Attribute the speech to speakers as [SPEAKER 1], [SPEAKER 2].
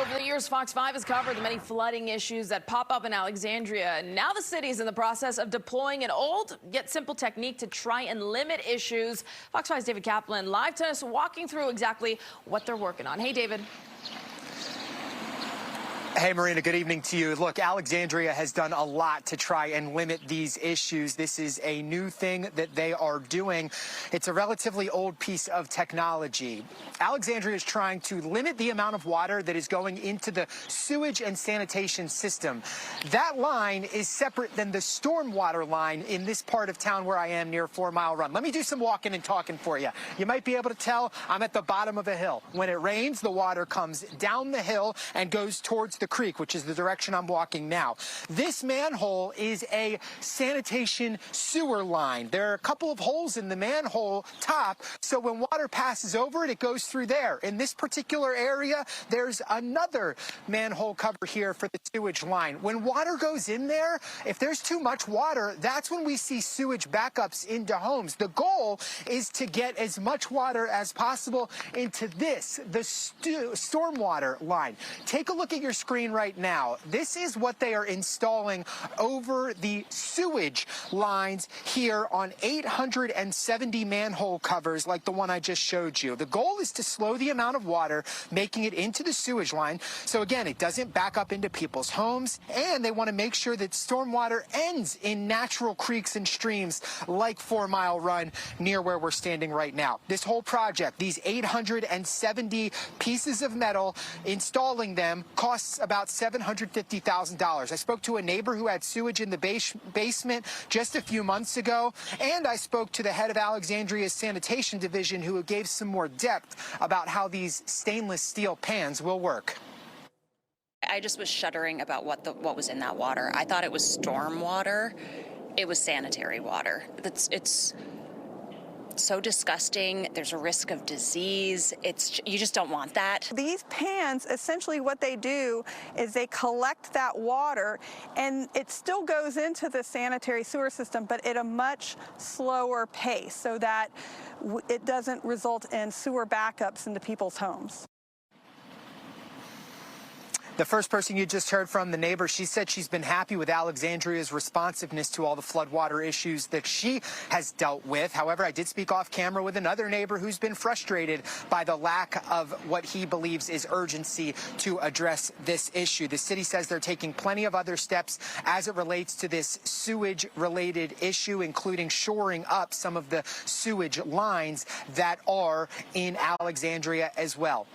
[SPEAKER 1] Over the years, Fox 5 has covered the many flooding issues that pop up in Alexandria. Now the city is in the process of deploying an old yet simple technique to try and limit issues. Fox 5's David Kaplan live to us, walking through exactly what they're working on. Hey, David.
[SPEAKER 2] Hey, Marina, good evening to you. Look, Alexandria has done a lot to try and limit these issues. This is a new thing that they are doing. It's a relatively old piece of technology. Alexandria is trying to limit the amount of water that is going into the sewage and sanitation system. That line is separate than the stormwater line in this part of town where I am near 4 Mile Run. Let me do some walking and talking for you. You might be able to tell I'm at the bottom of a hill. When it rains, the water comes down the hill and goes towards the creek, which is the direction I'm walking now. This manhole is a sanitation sewer line. There are a couple of holes in the manhole top, so when water passes over it, it goes through there. In this particular area, there's another manhole cover here for the sewage line. When water goes in there, if there's too much water, that's when we see sewage backups into homes. The goal is to get as much water as possible into this, the stormwater line. Take a look at your screen right now. This is what they are installing over the sewage lines here on 870 manhole covers like the one I just showed you. The goal is to slow the amount of water making it into the sewage line, so again, it doesn't back up into people's homes, and they want to make sure that stormwater ends in natural creeks and streams like 4 Mile Run near where we're standing right now. This whole project, these 870 pieces of metal, installing them costs about $750,000. I spoke to a neighbor who had sewage in the basement just a few months ago, and I spoke to the head of Alexandria's sanitation division who gave some more depth about how these stainless steel pans will work.
[SPEAKER 3] I just was shuddering about what was in that water. I thought it was storm water. It was sanitary water. It's so disgusting. There's a risk of disease. You just don't want that.
[SPEAKER 4] These pans, essentially what they do is they collect that water, and it still goes into the sanitary sewer system, but at a much slower pace so that it doesn't result in sewer backups into people's homes.
[SPEAKER 2] The first person you just heard from, the neighbor, she said she's been happy with Alexandria's responsiveness to all the floodwater issues that she has dealt with. However, I did speak off camera with another neighbor who's been frustrated by the lack of what he believes is urgency to address this issue. The city says they're taking plenty of other steps as it relates to this sewage-related issue, including shoring up some of the sewage lines that are in Alexandria as well.